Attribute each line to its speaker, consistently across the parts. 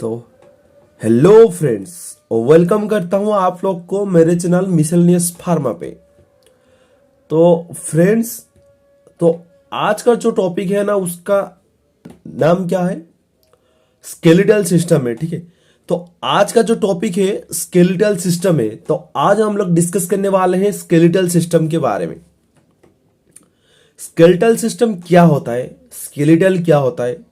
Speaker 1: तो hello friends, welcome करता हूं आप लोग को मेरे चैनल मिसलेनियस फार्मा पे। तो फ्रेंड्स, तो आज का जो टॉपिक है ना, उसका नाम क्या है? स्केलेटल सिस्टम है। ठीक है, तो आज का जो टॉपिक है स्केलेटल सिस्टम है। तो आज हम लोग डिस्कस करने वाले हैं स्केलेटल सिस्टम के बारे में। स्केलेटल सिस्टम क्या होता है, स्केलेटल क्या होता है,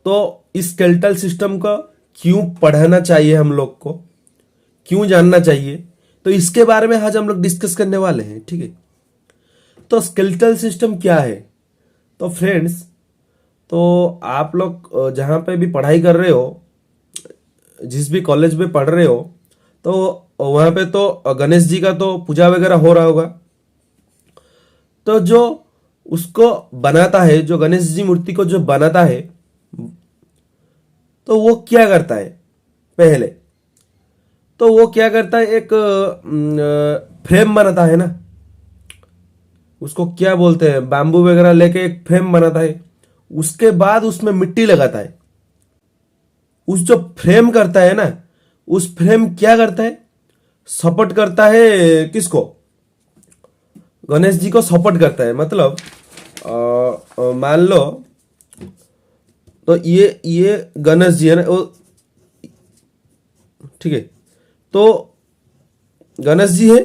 Speaker 1: तो इस स्केलेटल सिस्टम का क्यों पढ़ना चाहिए, हम लोग को क्यों जानना चाहिए, तो इसके बारे में आज हम लोग डिस्कस करने वाले हैं। ठीक है, तो स्केलेटल सिस्टम क्या है? तो फ्रेंड्स, तो आप लोग जहां पे भी पढ़ाई कर रहे हो, जिस भी कॉलेज में पढ़ रहे हो, तो वहां पे तो गणेश जी का तो पूजा वगैरह हो रहा होगा। तो जो उसको बनाता है, जो गणेश जी मूर्ति को जो बनाता है, तो वो क्या करता है? पहले तो वो क्या करता है, एक फ्रेम बनाता है ना, उसको क्या बोलते हैं, बैम्बू वगैरह लेके एक फ्रेम बनाता है। उसके बाद उसमें मिट्टी लगाता है। उस जो फ्रेम करता है ना, उस फ्रेम क्या करता है, सपोर्ट करता है किसको? गणेश जी को सपोर्ट करता है। मतलब मान लो, तो ये गणेश जी है ना, वो ठीक है, तो गणेश जी है,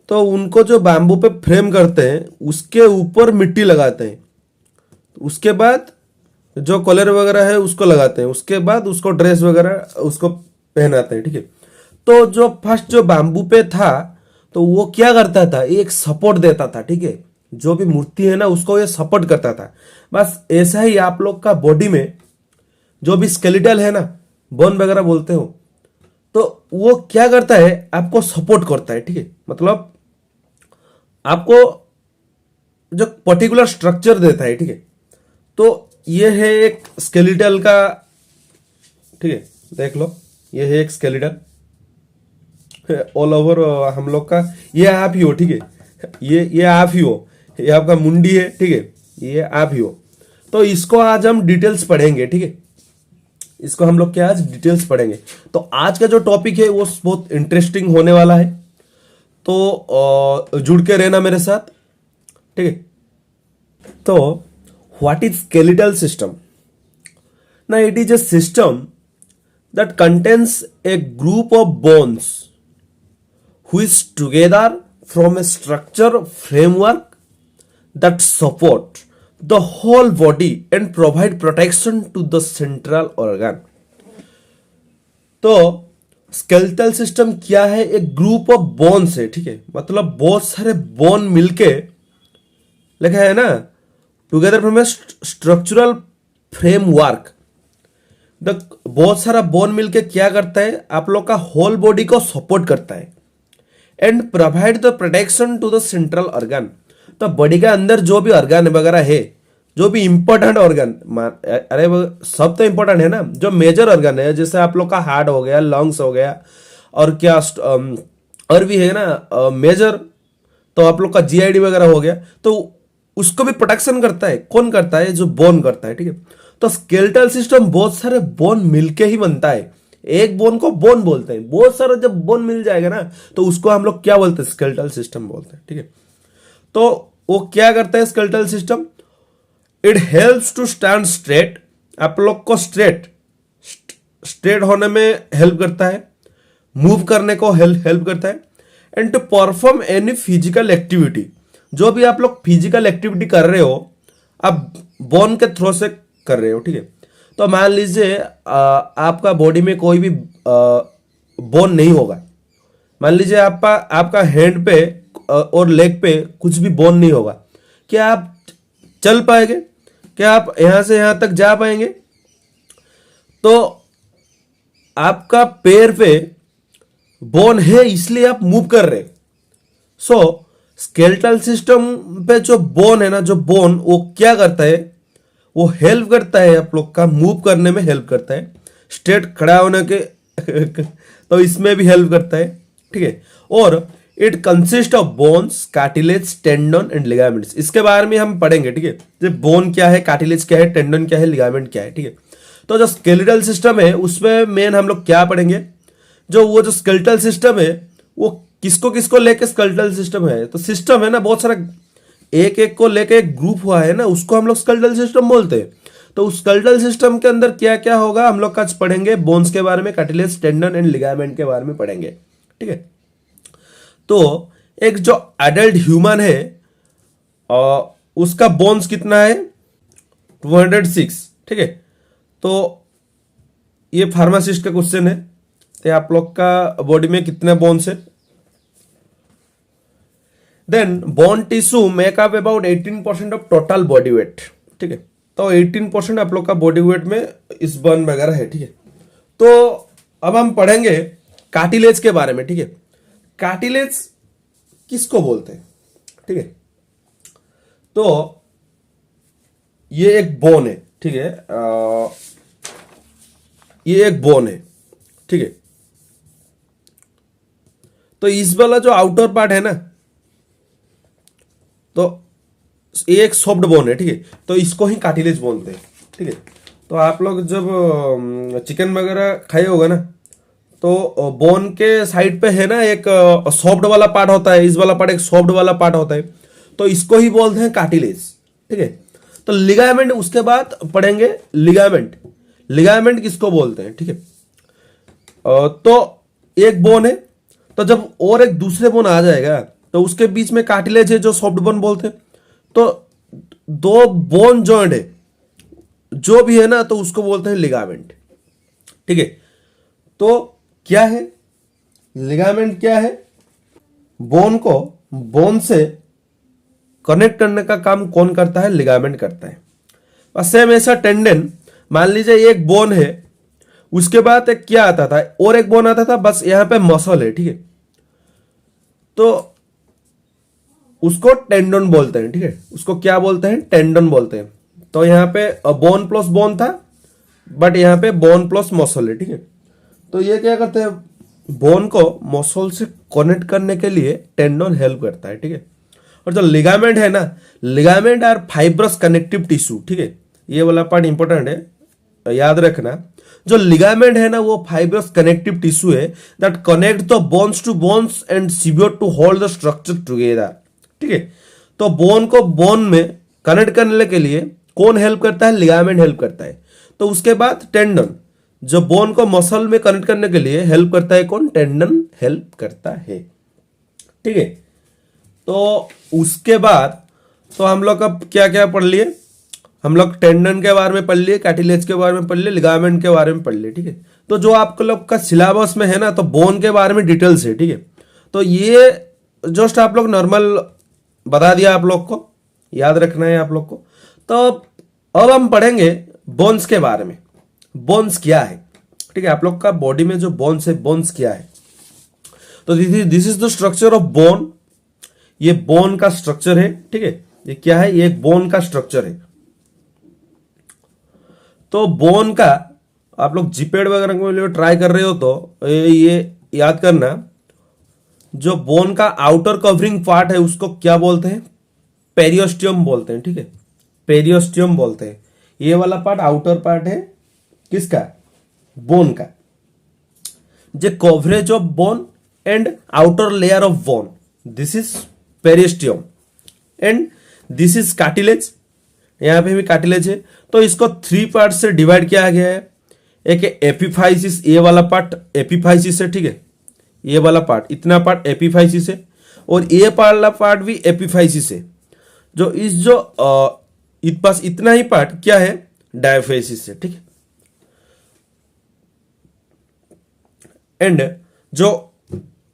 Speaker 1: तो उनको जो बैम्बू पे फ्रेम करते हैं उसके ऊपर मिट्टी लगाते हैं। उसके बाद जो कलर वगैरह है उसको लगाते हैं। उसके बाद उसको ड्रेस वगैरह उसको पहनाते हैं। ठीक है, तो जो फर्स्ट जो बैम्बू पे था, तो वो क्या करता था, एक सपोर्ट देता था। ठीक है, जो भी मूर्ति है ना, उसको ये सपोर्ट करता था। बस ऐसा ही आप लोग का बॉडी में जो भी स्केलेटल है ना, बोन वगैरह बोलते हो, तो वो क्या करता है, आपको सपोर्ट करता है। ठीक है, मतलब आपको जो पर्टिकुलर स्ट्रक्चर देता है। ठीक है, तो ये है एक स्केलेटल का। ठीक है, देख लो, ये है एक स्केलेटल ऑल ओवर हम लोग का। ये आप ही हो। ठीक है, ये आप ही हो, ये आपका मुंडी है। ठीक है, ये आप ही हो। तो इसको आज हम डिटेल्स पढ़ेंगे। ठीक है, इसको हम लोग क्या आज डिटेल्स पढ़ेंगे। तो आज का जो टॉपिक है वो बहुत इंटरेस्टिंग होने वाला है, तो जुड़ के रहना मेरे साथ। ठीक है, तो व्हाट इज स्केलेटल सिस्टम? ना, it is a system that contains a group of bones which together form a structure framework that support the whole body and provide protection to the central organ. तो skeletal system क्या है? एक group of bones है। ठीक है, मतलब बहुत सारे बोन मिलके, लिखा है ना, together from A structural framework. बहुत सारा बोन मिलके क्या करता है, आप लोग का होल बॉडी को सपोर्ट करता है and provide the protection to the central organ. तो बॉडी के अंदर जो भी ऑर्गन वगैरह है, जो भी इंपॉर्टेंट ऑर्गन, अरे वो सब तो इंपॉर्टेंट है ना, जो मेजर ऑर्गन है, जैसे आप लोग का हार्ट हो गया, लंग्स हो गया, और क्या और भी है ना मेजर, तो आप लोग का जीआईडी वगैरह हो गया, तो उसको भी प्रोटेक्शन करता है। कौन करता है? जो बोन करता है। ठीक है, तो स्केलेटल सिस्टम बहुत सारे बोन मिलके ही बनता है। एक बोन को बोन बोलते हैं। बहुत सारा जब बोन मिल जाएगा ना, तो उसको हम लोग क्या बोलते हैं? स्केलेटल सिस्टम बोलते हैं। ठीक है, तो वो क्या करता है skeletal system? It helps to stand straight. आप लोग को स्ट्रेट होने में हेल्प करता है, मूव करने को हेल्प करता है, and to perform any physical activity. जो भी आप लोग फिजिकल एक्टिविटी कर रहे हो, आप बोन के थ्रू से कर रहे हो। ठीक है, तो मान लीजिए आपका बॉडी में कोई भी बोन नहीं होगा। मान लीजिए आपका हैंड पे और लेग पे कुछ भी बोन नहीं होगा, क्या आप चल पाएंगे? क्या आप यहां से यहां तक जा पाएंगे? तो आपका पैर पे बोन है, इसलिए आप मूव कर रहे। सो स्केलेटल सिस्टम पे जो बोन है ना, जो बोन वो क्या करता है, वो हेल्प करता है आप लोग का मूव करने में, हेल्प करता है स्ट्रेट खड़ा होने के तो इसमें भी हेल्प करता है। ठीक है, और it consist of bones, cartilage, tendon and ligaments. इसके बारे में हम पढ़ेंगे, ठीक है। जो बोन क्या है, कार्टिलेज क्या है, टेंडन क्या है, लिगामेंट क्या है, ठीक है। तो जो स्केलेटल सिस्टम है उसमें मेन हम लोग क्या पढ़ेंगे, जो स्केलेटल सिस्टम है वो किसको किसको लेके स्केलेटल सिस्टम है। तो सिस्टम है ना, बहुत सारा एक एक को लेके एक ग्रुप हुआ है ना, उसको हम लोग स्केलेटल सिस्टम बोलते हैं। तो उस स्केलेटल सिस्टम के अंदर क्या क्या होगा हम लोग आज पढ़ेंगे, बोन्स के बारे में, कार्टिलेज, टेंडन एंड लिगामेंट के बारे में पढ़ेंगे, ठीक है। तो एक जो एडल्ट ह्यूमन है उसका बोन्स कितना है, 206, ठीक है। तो ये फार्मासिस्ट का क्वेश्चन है। तो आप लोग का बॉडी में कितने बोन्स है। Then bone tissue makeup about 18% of total body weight, ठीक है। तो 18% आप लोग का बॉडी वेट में इस बोन वगैरह है, ठीक है। तो अब हम पढ़ेंगे कार्टिलेज के बारे में, ठीक है। कार्टिलेज किसको बोलते हैं, ठीक है। तो ये एक बोन है, ठीक है। ये एक बोन है, ठीक है। तो इस वाला जो आउटर पार्ट है ना, तो ये एक सॉफ्ट बोन है, ठीक है। तो इसको ही कार्टिलेज बोलते हैं, ठीक है। तो आप लोग जब चिकन वगैरह खाए होगा ना, तो बोन के साइड पे है ना एक सॉफ्ट वाला पार्ट होता है, इस वाला पार्ट एक सॉफ्ट वाला पार्ट होता है, तो इसको ही बोलते हैं कार्टिलेज, ठीक है। तो लिगामेंट उसके बाद पढ़ेंगे, लिगामेंट। लिगामेंट किसको बोलते हैं, ठीक है। तो एक बोन है, तो जब और एक दूसरे बोन आ जाएगा तो उसके बीच में कार्टिलेज है जो सॉफ्ट बोन बोलते हैं। तो दो बोन जॉइंट है जो भी है ना, तो उसको बोलते हैं लिगामेंट, ठीक है। तो क्या है लिगामेंट, क्या है, बोन को बोन से कनेक्ट करने का काम कौन करता है, लिगामेंट करता है। बस सेम ऐसा टेंडन, मान लीजिए एक बोन है, उसके बाद एक क्या आता था, और एक बोन आता था, बस यहां पे मसल है, ठीक है। तो उसको टेंडन बोलते हैं, ठीक है। उसको क्या बोलते हैं, टेंडन बोलते हैं। तो यहां पे बोन प्लस बोन था, बट यहां पे बोन प्लस मसल है, ठीक है। तो ये क्या करते हैं, बोन को मसल से कनेक्ट करने के लिए टेंडन हेल्प करता है, ठीक है। और जो लिगामेंट है ना, ligament are fibrous connective tissue, ठीक है। ये वाला पार्ट इंपॉर्टेंट है, याद रखना। जो लिगामेंट है ना, वो फाइब्रस कनेक्टिव टिश्यू है that connect the bones to bones and सिब्योट to hold the structure together, ठीक है। तो बोन को बोन में कनेक्ट करने के लिए कौन हेल्प करता है, लिगामेंट हेल्प करता है। तो उसके बाद टेंडन, जो बोन को मसल में कनेक्ट करने के लिए हेल्प करता है, कौन, टेंडन हेल्प करता है, ठीक है। तो उसके बाद तो हम लोग अब क्या क्या पढ़ लिए, हम लोग टेंडन के बारे में पढ़ लिए, कार्टिलेज के बारे में पढ़ लिए, लिगामेंट के बारे में पढ़ लिए, ठीक है। तो जो आप लोग का सिलेबस में है ना, तो बोन के बारे में डिटेल्स है, ठीक है। तो ये जस्ट आप लोग नॉर्मल बता दिया, आप लोग को याद रखना है आप लोग को। तो अब हम पढ़ेंगे बोन्स के बारे में, बोन्स क्या है, ठीक है। आप लोग का बॉडी में जो बोन्स है, बोन्स क्या है। तो this is the structure of bone. ये बोन का स्ट्रक्चर है, ठीक है। ये क्या है, ये एक बोन का स्ट्रक्चर है। तो बोन का आप लोग जीपेड वगैरह के लिए ट्राई कर रहे हो तो ये याद करना, जो बोन का आउटर कवरिंग पार्ट है उसको क्या बोलते हैं, पेरियोस्टियम बोलते हैं, ठीक है। पेरियोस्टियम बोलते हैं। ये वाला पार्ट आउटर पार्ट है किसका, बोन का। जो coverage of bone and outer layer of bone, this is periosteum and this is cartilage. यहां पे भी कार्टिलेज है। तो इसको 3 पार्ट से डिवाइड किया गया है। एक एपिफाइसिस, ये वाला पार्ट एपिफाइसिस है, ठीक है। ये वाला पार्ट, इतना पार्ट एपिफाइसिस है, और ये वाला पार्ट भी एपिफाइसिस है। जो इस जो पास इतना ही पार्ट क्या है, डायफाइसिस है, ठीक है। एंड जो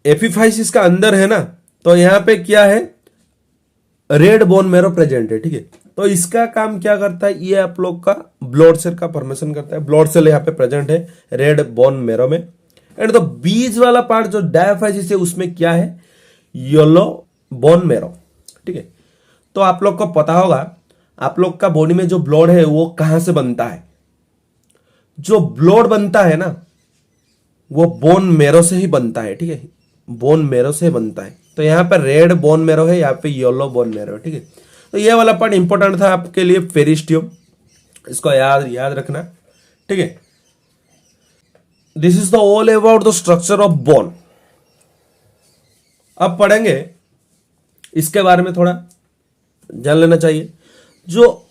Speaker 1: एपिफाइसिस का अंदर है ना, तो यहां पे क्या है, रेड बोन मेरो प्रेजेंट है, ठीक है। तो इसका काम क्या करता है, ये आप लोग का ब्लड सेल का फॉर्मेशन करता है। ब्लड सेल यहाँ पे प्रेजेंट है रेड बोन मेरो में। एंड तो बीच वाला पार्ट जो डायफाइसिस है उसमें क्या है, येलो बोन मेरो, ठीक है। तो आप लोग को पता होगा, आप लोग का बॉडी में जो ब्लड है वो कहां से बनता है, जो ब्लड बनता है ना वो बोन मेरो से ही बनता है, ठीक है। बोन मेरो से बनता है। तो यहाँ पे रेड बोन मैरो है, यहाँ पे येलो बोन मैरो है, ठीक है। तो ये वाला पार्ट इंपॉर्टेंट था आपके लिए, पेरिस्टियम, इसको याद याद रखना, ठीक है। This is the all about the structure of bone. अब पढ़ेंगे इसके बारे में, थोड़ा जान लेना चाहिए। जो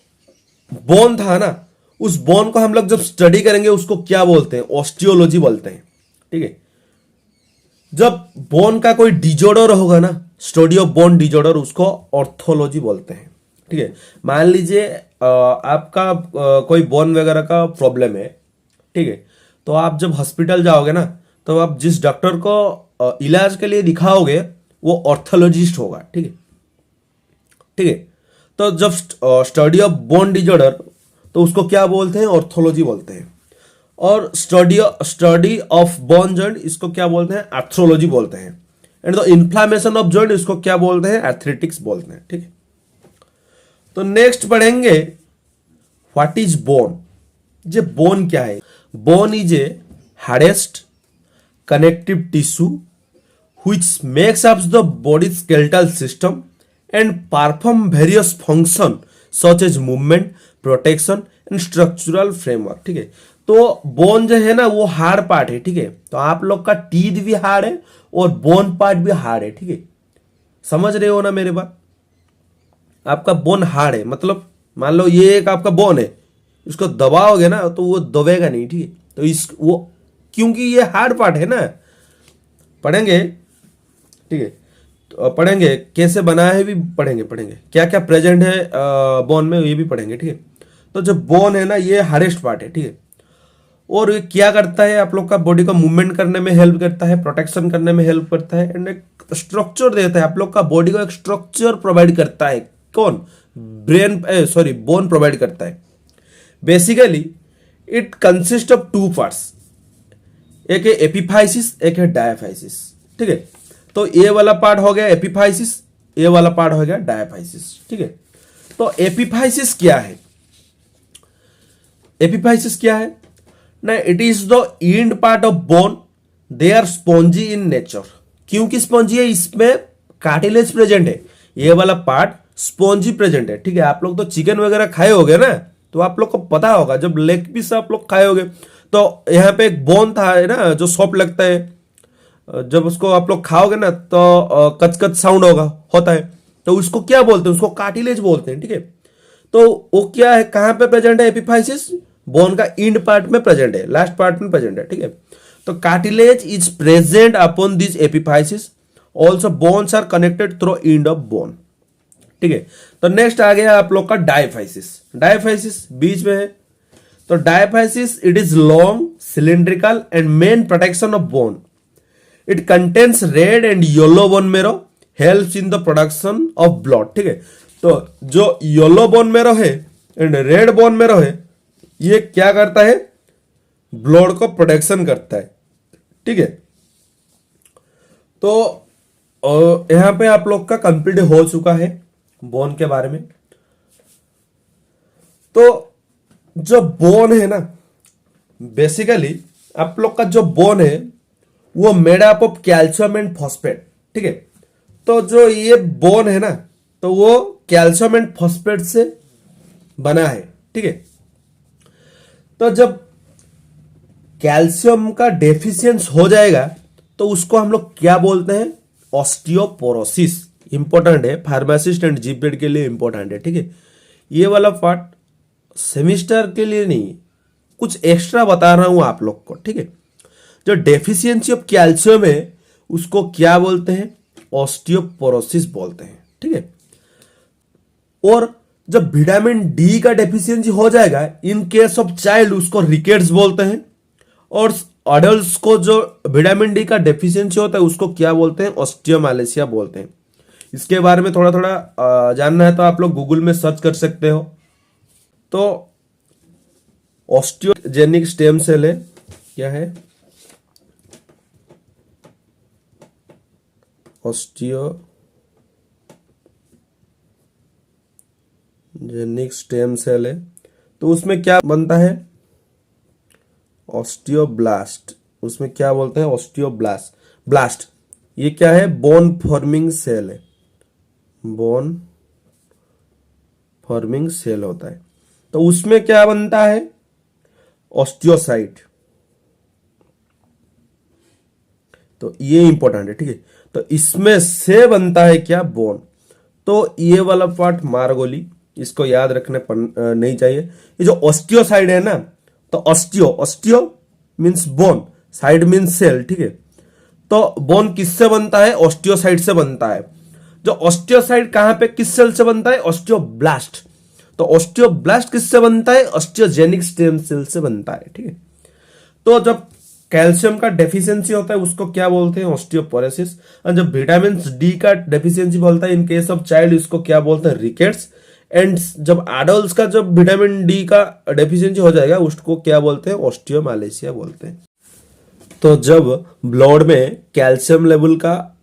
Speaker 1: बोन था ना, उस बोन को हम लोग जब स्टडी करेंगे उसको क्या बोलते हैं, ऑस्टियोलॉजी बोलते हैं, ठीक है। जब बोन का कोई डिजॉर्डर होगा ना, स्टडी ऑफ बोन डिजॉर्डर, उसको ऑर्थोलॉजी बोलते हैं, ठीक है। मान लीजिए आपका कोई बोन वगैरह का प्रॉब्लम है, ठीक है। तो आप जब हॉस्पिटल जाओगे ना, तो आप जिस डॉक्टर को इलाज के लिए दिखाओगे वो ऑर्थोलॉजिस्ट होगा, ठीक है, ठीक है। तो जब स्टडी ऑफ बोन डिजॉर्डर, तो उसको क्या बोलते हैं, ऑर्थोलॉजी बोलते हैं। और स्टडी ऑफ बोन जॉइंट, इसको क्या बोलते हैं, आर्थ्रोलॉजी बोलते हैं। And the inflammation of joint, इसको क्या बोलते हैं, आर्थराइटिक्स बोलते हैं, ठीक है। तो नेक्स्ट पढ़ेंगे what is bone. J bone क्या है? Bone is a hardest connective tissue which makes up the body skeletal system and perform various function such as movement, protection and structural framework, ठीक है। तो बोन जो है ना वो हार्ड पार्ट है, ठीक है। तो आप लोग का टीथ भी हार्ड है और बोन पार्ट भी हार्ड है, ठीक है। समझ रहे हो ना मेरे बात? आपका बोन हार्ड है, मतलब मान लो ये एक आपका बोन है, इसको दबाओगे ना तो वो दबेगा नहीं, ठीक है। तो इस वो क्योंकि ये हार्ड पार्ट है ना, पढ़ेंगे, ठीक है। तो पढ़ेंगे कैसे बना है भी पढ़ेंगे, क्या क्या प्रेजेंट है बोन में ये भी पढ़ेंगे, ठीक है। तो जो बोन है ना ये हार्डेस्ट पार्ट है, ठीक है। और ये क्या करता है, आप लोग का बॉडी को मूवमेंट करने में हेल्प करता है, प्रोटेक्शन करने में हेल्प करता है, एंड एक स्ट्रक्चर देता है, आप लोग का बॉडी को एक स्ट्रक्चर प्रोवाइड करता है। कौन? बोन प्रोवाइड करता है। Basically it consist of two parts, एक है एपिफाइसिस, एक है डायाफाइसिस, ठीक है। तो ये वाला पार्ट हो गया एपिफाइसिस, ये वाला पार्ट हो गया डायाफाइसिस, ठीक है। तो एपिफाइसिस क्या है? एपिफाइसिस क्या है ना, it is the end part of bone, they are spongy in nature. क्योंकि स्पॉन्जी है, इसमें कार्टिलेज प्रेजेंट है, ये वाला पार्ट स्पॉन्जी प्रेजेंट है, ठीक है। आप लोग तो चिकन वगैरह खाए होगे ना, तो आप लोग को पता होगा, जब लेग पीस आप लोग खाए होगे तो यहाँ पे एक बोन था है ना जो सॉफ्ट लगता है, जब उसको आप लोग खाओगे ना तो कच कच साउंड होता है, तो उसको क्या बोलते हैं, उसको कार्टिलेज बोलते हैं, ठीक है। तो वो क्या है, कहां पे प्रेजेंट है एपिफाइसिस? बोन का इंड पार्ट में प्रेजेंट है, लास्ट पार्ट में प्रेजेंट है, ठीक है। तो cartilage is present upon this epiphysis, also bones are connected through end of bone, ठीक है। तो नेक्स्ट आ गया आप लोग का डायफाइसिस। डायफाइसिस बीच में है। तो diaphysis it is long, cylindrical and main protection of bone. It contains red and yellow bone marrow, helps in the production of blood, ठीक है। तो जो येलो बोन मेरो है एंड रेड बोन मेरो है, ये क्या करता है, ब्लड को प्रोटेक्शन करता है, ठीक है। तो यहां पे आप लोग का कंप्लीट हो चुका है बोन के बारे में। तो जो बोन है ना, बेसिकली आप लोग का जो बोन है वो made up of calcium and phosphate, ठीक है। तो जो ये बोन है ना, तो वो कैल्शियम एंड फॉस्फेट से बना है, ठीक है। तो जब कैल्शियम का डेफिशिएंस हो जाएगा तो उसको हम लोग क्या बोलते हैं, ऑस्टियोपोरोसिस। इंपॉर्टेंट है, फार्मासिस्ट एंड जीपीएड के लिए इंपॉर्टेंट है, ठीक है। ये वाला पार्ट सेमिस्टर के लिए नहीं, कुछ एक्स्ट्रा बता रहा हूं आप लोग को, ठीक है। जो डेफिशिएंसी ऑफ कैल्शियम है उसको क्या बोलते हैं, ऑस्टियोपोरोसिस बोलते हैं, ठीक है। और जब विटामिन डी का डेफिशिएंसी हो जाएगा, इन केस ऑफ चाइल्ड उसको रिकेट्स बोलते हैं। और अडल्ट्स को जो विटामिन डी का डेफिशिएंसी होता है उसको क्या बोलते हैं, ऑस्टियोमालेशिया बोलते हैं। इसके बारे में थोड़ा थोड़ा जानना है तो आप लोग गूगल में सर्च कर सकते हो। तो ऑस्टियोजेनिक स्टेम सेल है, क्या है, ऑस्टियोजेनिक स्टेम सेल है। तो उसमें क्या बनता है, ऑस्टियोब्लास्ट। उसमें क्या बोलते हैं, ऑस्टियोब्लास्ट। ये क्या है, बोन फॉर्मिंग सेल है, बोन फॉर्मिंग सेल होता है। तो उसमें क्या बनता है, ऑस्टियोसाइट। तो ये इंपॉर्टेंट है, ठीक है। तो इसमें से बनता है क्या, बोन। तो ये वाला पार्ट मार गोली, इसको याद रखने नहीं चाहिए। ये जो ऑस्टियोसाइड है ना, तो osteo means bone, cyte means cell, ठीक है। तो बोन किससे बनता है, ऑस्टियोसाइड से बनता है। जो ऑस्टियोसाइड कहां पे किस सेल से बनता है, ऑस्टियोब्लास्ट। तो ऑस्टियोब्लास्ट किससे बनता है, ऑस्टियोजेनिक स्टेम सेल से बनता है, ठीक है। तो जब कैल्शियम का डेफिशिएंसी होता है उसको क्या बोलते हैं, ऑस्टियोपोरोसिस। और जब विटामिन डी का डेफिशिएंसी बोलता है इन केस ऑफ चाइल्ड, इसको क्या बोलते हैं, रिकेट्स। एंड जब एडल्ट्स का जब विटामिन डी का डेफिशिएंसी हो जाएगा उसको क्या बोलते हैं, ऑस्टियोमालेशिया बोलते हैं। तो जब ब्लड में कैल्शियम लेवल का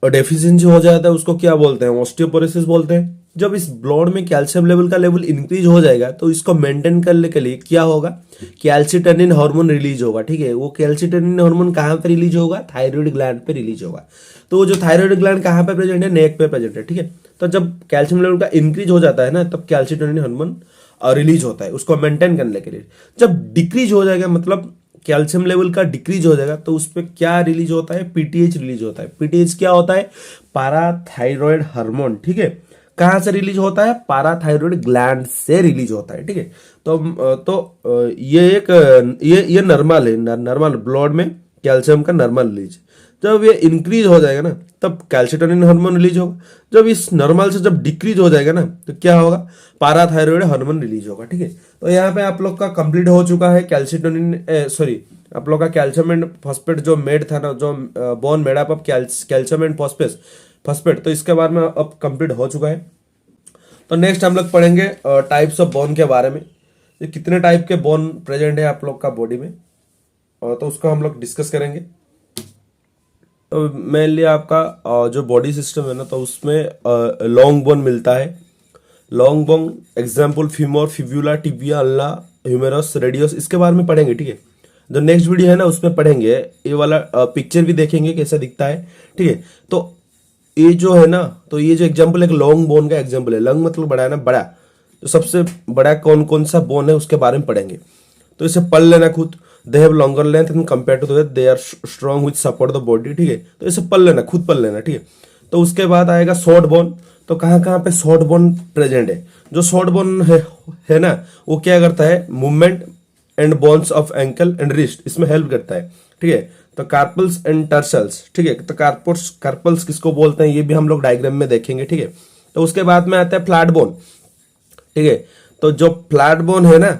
Speaker 1: डेफिशिएंसी हो जाता है उसको क्या बोलते हैं, ऑस्टियोपोरोसिस बोलते हैं। जब इस ब्लड में कैल्शियम लेवल का लेवल इंक्रीज हो जाएगा तो इसको मेंटेन करने के लिए क्या होगा, कैल्सिटोनिन हार्मोन रिलीज होगा, ठीक है। वो कैल्सिटोनिन हार्मोन कहाँ पे रिलीज होगा, थायराइड ग्लैंड पे रिलीज होगा। तो वो जो थायराइड ग्लैंड कहाँ पे प्रेजेंट है, नेक पे प्रेजेंट है, ठीक है। तो जब कैल्शियम लेवल का इंक्रीज हो जाता है ना, तब कैल्सिटोनिन हार्मोन रिलीज होता है उसको मेंटेन करने के लिए। जब डिक्रीज हो जाएगा, मतलब कैल्शियम लेवल का डिक्रीज हो जाएगा, तो उस पर क्या रिलीज होता है, पीटीएच रिलीज होता है। पीटीएच क्या होता है, पाराथायरॉयड हार्मोन, ठीक है। कहां से रिलीज होता है, पाराथायरॉयड ग्लैंड से रिलीज होता है, ठीक है। तो ये एक ये नॉर्मल है, नॉर्मल ब्लड में कैल्शियम का नॉर्मल रिलीज। जब ये इंक्रीज हो जाएगा ना तब कैल्सिटोनिन हार्मोन रिलीज होगा। जब इस नॉर्मल से जब डिक्रीज हो जाएगा ना तो क्या होगा, पाराथायरॉयड हार्मोन रिलीज होगा, ठीक है। तो यहाँ पे आप लोग का कंप्लीट हो चुका है कैल्सिटोनिन, सॉरी आप लोग का कैल्शियम एंड फॉस्फेट जो मेड था ना, जो bone made up of calcium and phosphate, तो इसके बारे में अब कंप्लीट हो चुका है। तो नेक्स्ट हम लोग पढ़ेंगे टाइप्स ऑफ बोन के बारे में, ये कितने टाइप के बोन प्रेजेंट है आप लोग का बॉडी में, तो उसको हम लोग डिस्कस करेंगे। तो मेनली आपका जो बॉडी सिस्टम है ना, तो उसमें लॉन्ग बोन मिलता है। Long bone example femur, fibula, tibia, ulna, humerus, radius, इसके बारे में पढ़ेंगे, ठीक है। जो नेक्स्ट वीडियो है ना उसमें पढ़ेंगे, ये वाला पिक्चर भी देखेंगे कैसा दिखता है, ठीक है। तो ये जो है ना, तो ये जो एग्जाम्पल एक लॉन्ग बोन का एग्जाम्पल है। लॉन्ग मतलब बड़ा है ना, बड़ा। तो सबसे बड़ा कौन कौन सा बोन है उसके बारे में पढ़ेंगे। तो इसे पढ़ लेना खुद। They have longer length and compare to that they are strong with support the body, ठीक है। तो इसे पढ़ लेना, खुद पढ़ लेना, ठीक है। तो उसके बाद आएगा शॉर्ट बोन। तो कहाँ कहाँ पे शॉर्ट बोन प्रेजेंट है, जो शॉर्ट बोन है ना, वो क्या करता है, movement and bones of ankle and wrist, इसमें हेल्प करता है, ठीक है। तो कार्पल्स एंड टर्सल्स, ठीक है। तो कार्पल्स किसको बोलते हैं ये भी हम लोग डायग्राम में देखेंगे, ठीक है। तो उसके बाद में आता है फ्लैट बोन, ठीक है। तो जो फ्लैट बोन है ना,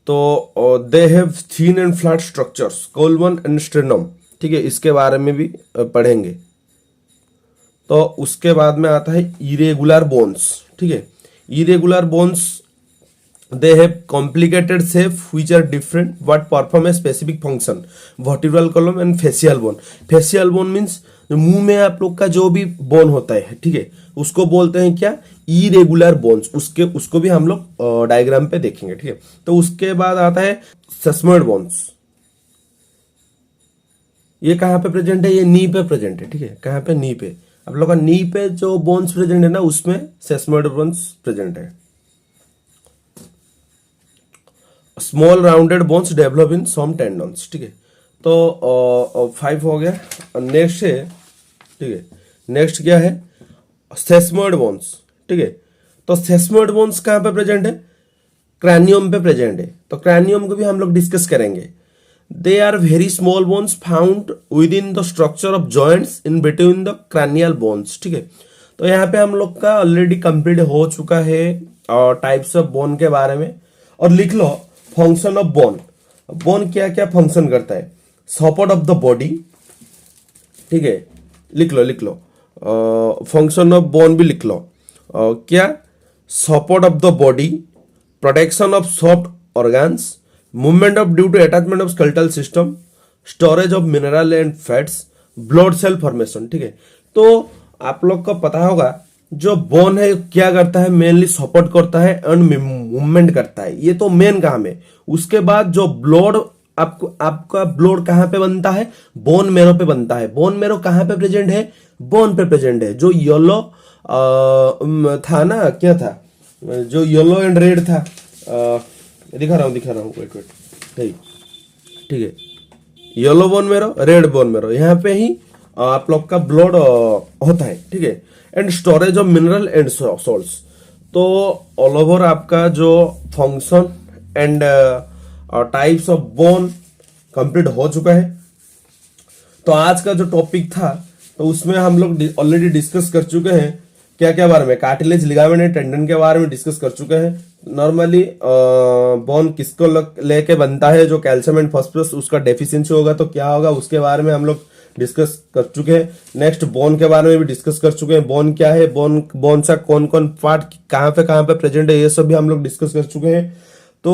Speaker 1: तो they have thin and flat structures, collarbone and sternum, ठीक है। इसके बारे में भी पढ़ेंगे। तो उसके बाद में आता है इरेगुलर बोन्स, ठीक है। Irregular bones they have complicated shape which are different but perform a specific function, vertebral column and facial bone। facial bone means मुंह में आप लोग का जो भी बोन होता है, ठीक है, उसको बोलते हैं क्या, इरेगुलर बोन्स। उसको भी हम लोग डायग्राम पे देखेंगे, ठीक है। तो उसके बाद आता है सेस्मोइड बोन्स। ये कहाँ पे प्रेजेंट है, ये नी पे प्रेजेंट है, ठीक है। कहाँ पे, नी पे। आप लोग का नी पे जो बोन्स प्रेजेंट है ना, उसमें सेस्मोइड बोन्स प्रेजेंट है। Small rounded bones develop in some tendons, ठीक है। तो 5 हो गया। नेक्स्ट है, ठीक है, नेक्स्ट क्या है, सेस्मोइड बोन्स, ठीक है। तो सेस्मोइड बोन्स कहाँ पे प्रेजेंट है, क्रैनियम पे प्रेजेंट है। तो क्रैनियम को भी हम लोग डिस्कस करेंगे। They are very small bones found within the structure of joints in between the cranial bones, ठीक है। तो यहाँ पे हम लोग का ऑलरेडी कंप्लीट हो चुका है टाइप्स ऑफ बोन के बारे में। और लिख लो फंक्शन ऑफ बोन। बोन क्या क्या फंक्शन करता है, सपोर्ट ऑफ द बॉडी, ठीक है, लिख लो फंक्शन ऑफ बोन भी लिख लो। क्या, support of the body, protection of soft organs, movement of due to attachment of skeletal system, storage of mineral and fats, blood cell formation, ठीक है। तो आप लोग को पता होगा जो बोन है क्या करता है, मेनली सपोर्ट करता है एंड मूवमेंट करता है, ये तो मेन काम है। उसके बाद जो ब्लड आपको आपका ब्लड कहां पे बनता है, बोन मेरो पे बनता है। बोन मेरो कहां पे प्रेजेंट है, बोन पे प्रेजेंट है। जो येलो था ना, क्या था, जो येलो एंड रेड था, दिखा रहा हूं, वेट वेट, ठीक है, yellow bone marrow, red bone marrow, यहाँ पे ही आप लोग का ब्लड होता है, ठीक है। And storage of mineral and salts, तो ऑल ओवर आपका जो function and types of bone complete हो चुका है। तो आज का जो टॉपिक था, तो उसमें हम लोग ऑलरेडी डिस्कस कर चुके हैं क्या क्या बारे में, कार्टिलेज, लिगामेंट एंड टेंडन के बारे में डिस्कस कर चुके हैं। नॉर्मली बोन किसको लेके बनता है, जो कैल्शियम एंड फास्फोरस उसका डेफिशिएंसी होगा तो क्या होगा, उसके बारे में हम लोग डिस्कस कर चुके हैं। नेक्स्ट बोन के बारे में भी डिस्कस कर चुके हैं, बोन क्या है, बोन सा कौन कौन पार्ट कहाँ पे प्रेजेंट है, ये सब भी हम लोग डिस्कस कर चुके हैं। तो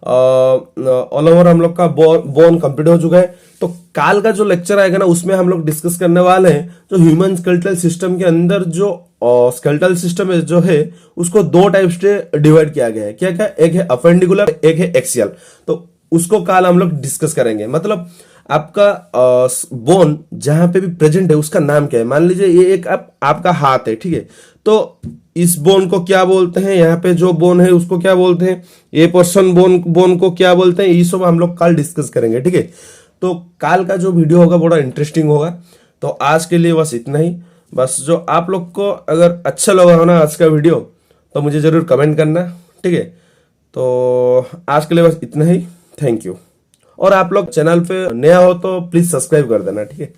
Speaker 1: ऑल ओवर हम लोग का बोन कंप्लीट हो चुका है। तो काल का जो लेक्चर आएगा ना, उसमें हम लोग डिस्कस करने वाले हैं जो ह्यूमन स्केलेटल सिस्टम के अंदर जो स्केलेटल सिस्टम जो है उसको दो टाइप से डिवाइड किया गया है। क्या क्या, एक है अपेंडिकुलर, एक है एक्सियल। तो उसको काल हम लोग डिस्कस करेंगे। मतलब आपका बोन जहां पे भी प्रेजेंट है उसका नाम क्या है। मान लीजिए ये एक आपका हाथ है, ठीक है, तो इस बोन को क्या बोलते हैं, यहाँ पे जो बोन है उसको क्या बोलते हैं, ये पर्सन बोन को क्या बोलते हैं, ये सब हम लोग कल डिस्कस करेंगे, ठीक है। तो कल का जो वीडियो होगा बड़ा इंटरेस्टिंग होगा। तो आज के लिए बस इतना ही। बस जो आप लोग को अगर अच्छा लगा हो ना आज का वीडियो, तो मुझे जरूर कमेंट करना, ठीक है। तो आज के लिए बस इतना ही, थैंक यू। और आप लोग चैनल पे नया हो तो प्लीज सब्सक्राइब कर देना, ठीक है।